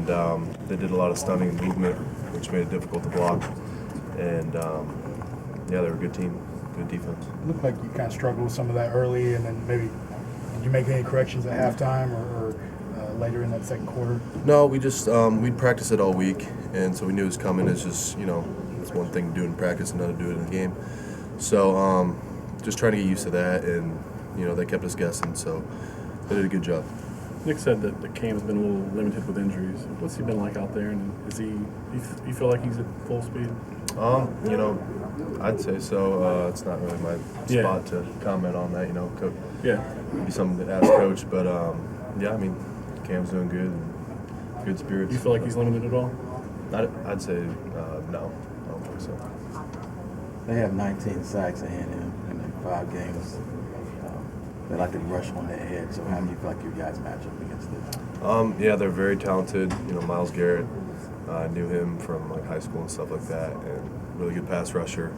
and they did a lot of stunning movement, which made it difficult to block. And yeah, they were a good team, good defense. It looked like you kind of struggled with some of that early, and then maybe did you make any corrections at halftime or later in that second quarter? No, we just we'd practice it all week, and so we knew it was coming. It's just it's one thing to do in practice, another to do it in the game. So just trying to get used to that, and they kept us guessing, so they did a good job. Nick said that Cam's been a little limited with injuries. What's he been like out there, and is you feel like he's at full speed? I'd say so. It's not really my spot to comment on that. Coach. Yeah. It'd be something to ask coach, but yeah, I mean, Cam's doing good, good spirits. You feel like he's limited at all? I'd say no. I don't think so. They have 19 sacks ahead of him in 5 games. They like to rush on the edge. So how do you feel like you guys match up against this? Yeah, they're very talented. Miles Garrett, I knew him from high school and stuff like that, and really good pass rusher.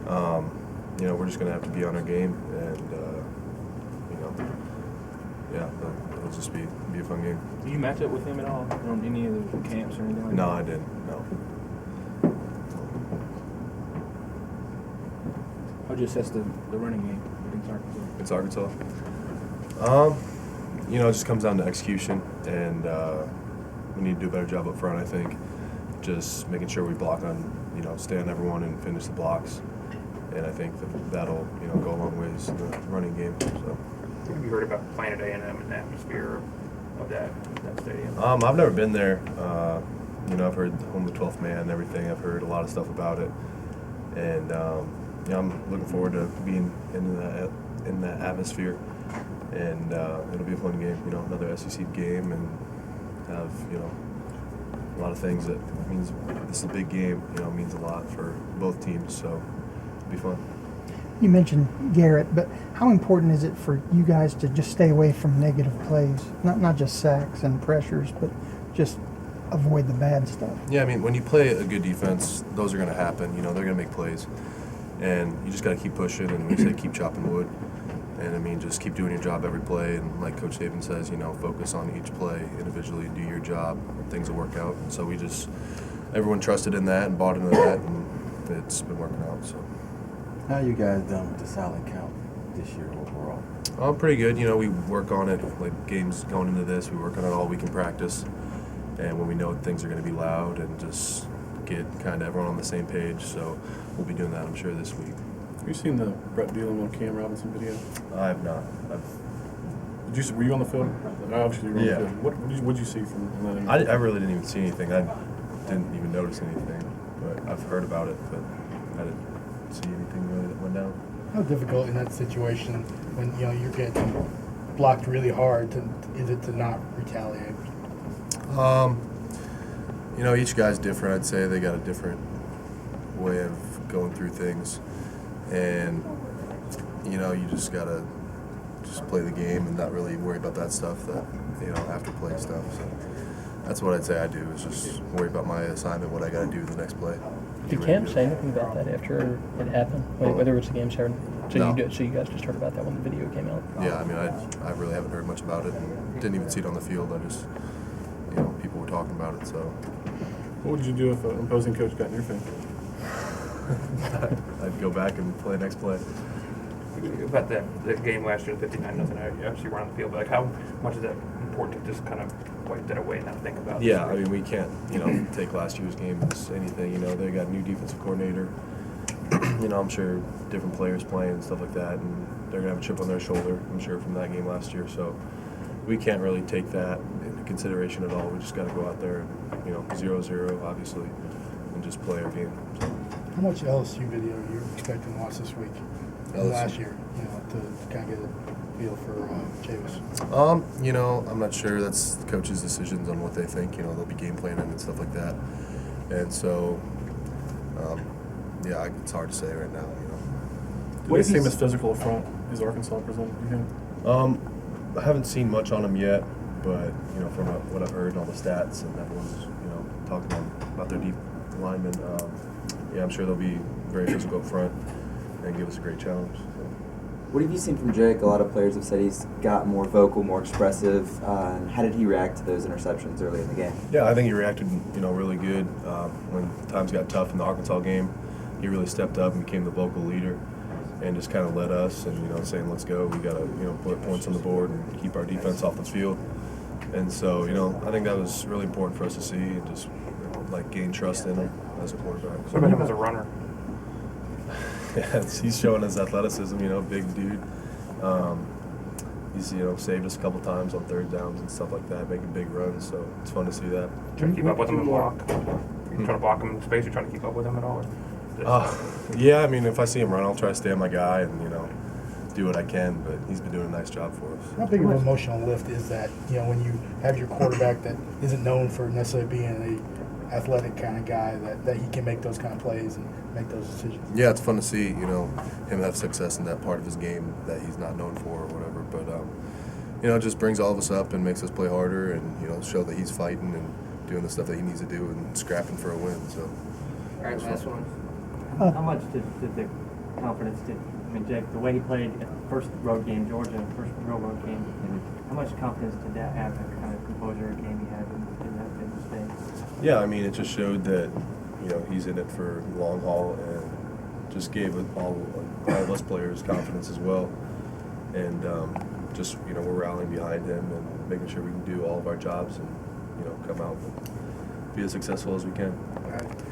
We're just gonna have to be on our game, and yeah, it'll just be a fun game. Do you match up with him at all on any of the camps or anything like that? No, I didn't. No. How'd you assess the running game against Arkansas? It's Arkansas. It just comes down to execution, and we need to do a better job up front, I think. Just making sure we block on, stay on everyone and finish the blocks. And I think that'll, go a long ways in the running game. So. Have you heard about Planet A&M and the atmosphere of that stadium? I've never been there. I've heard Home of the 12th Man and everything. I've heard a lot of stuff about it. And, I'm looking forward to being in that atmosphere. And it'll be a fun game, another SEC game, and have, a lot of things that means this is a big game, means a lot for both teams, so it'll be fun. You mentioned Garrett, but how important is it for you guys to just stay away from negative plays? Not just sacks and pressures, but just avoid the bad stuff. Yeah, I mean, when you play a good defense, those are going to happen. They're going to make plays. And you just got to keep pushing, and we say keep chopping wood. And, I mean, just keep doing your job every play. And like Coach Saban says, focus on each play individually and do your job. And things will work out. And so everyone trusted in that and bought into that, and it's been working out. So. How you guys done with the silent count this year overall? Pretty good. We work on it, like games going into this. We work on it all week in practice. And when we know things are going to be loud, and just get kind of everyone on the same page. So we'll be doing that, I'm sure, this week. Have you seen the Brett Bielema Cam Robinson video? I have not. Were you on the field? Obviously, you were on Yeah. the field. What did you see from that? I really didn't even see anything. I didn't even notice anything. But I've heard about it, but I didn't see anything really that went down. How difficult in that situation when you're getting blocked really hard is it to not retaliate? Each guy's different. I'd say they got a different way of going through things, and you just gotta play the game and not really worry about that stuff, that after play stuff. So that's what I'd say I do, is just worry about my assignment, what I gotta do the next play. Did Cam say anything about that after it happened, whether it was the game started? So No. you guys just heard about that when the video came out? Yeah, I mean, I really haven't heard much about it, and didn't even see it on the field. I just, people were talking about it, so. What would you do if an opposing coach got in your face? I'd go back and play next play. About the game last year, 59-0, obviously you were on the field, but how much is that important to just kind of wipe that away and not think about? Yeah, I mean, we can't, take last year's game as anything. They got a new defensive coordinator. I'm sure different players playing and stuff like that, and they're going to have a chip on their shoulder, I'm sure, from that game last year. So we can't really take that into consideration at all. We just got to go out there, 0-0, obviously, and just play our game. So. How much LSU video are you expecting to watch this week? Last year, to kind of get a feel for Chavis. I'm not sure. That's the coach's decisions on what they think. They'll be game planning and stuff like that. And so, it's hard to say right now. Do they seem as physical up front as Arkansas presented to him? I haven't seen much on him yet, but from what I've heard and all the stats, and everyone's talking about their deep linemen, I'm sure they'll be very physical up front and give us a great challenge. So. What have you seen from Jake? A lot of players have said he's got more vocal, more expressive. How did he react to those interceptions early in the game? Yeah, I think he reacted, really good. When times got tough in the Arkansas game, he really stepped up and became the vocal leader and just kind of led us and, saying, let's go. We got to, put points on the board and keep our defense off the field. And so, I think that was really important for us to see and just, gain trust in him as a quarterback. What about him as a runner? Yeah, he's showing his athleticism, big dude. He's, saved us a couple times on third downs and stuff like that, making big runs, so it's fun to see that. Trying to keep up with him and block. You trying to block him in space? You trying to keep up with him at all? Yeah, if I see him run, I'll try to stay on my guy and, do what I can, but he's been doing a nice job for us. How big of an emotional lift is that, when you have your quarterback that isn't known for necessarily being a athletic kind of guy, that he can make those kind of plays and make those decisions? Yeah, it's fun to see, him have success in that part of his game that he's not known for or whatever. But, it just brings all of us up and makes us play harder and, show that he's fighting and doing the stuff that he needs to do and scrapping for a win. So, All right, last one. How much did the confidence Jake, the way he played at the first road game, Georgia, first real road game, how much confidence did that have, that kind of composure game he had in that state? Yeah, it just showed that, he's in it for the long haul and just gave all of us players confidence as well. And just, we're rallying behind him and making sure we can do all of our jobs and, come out and be as successful as we can. All right.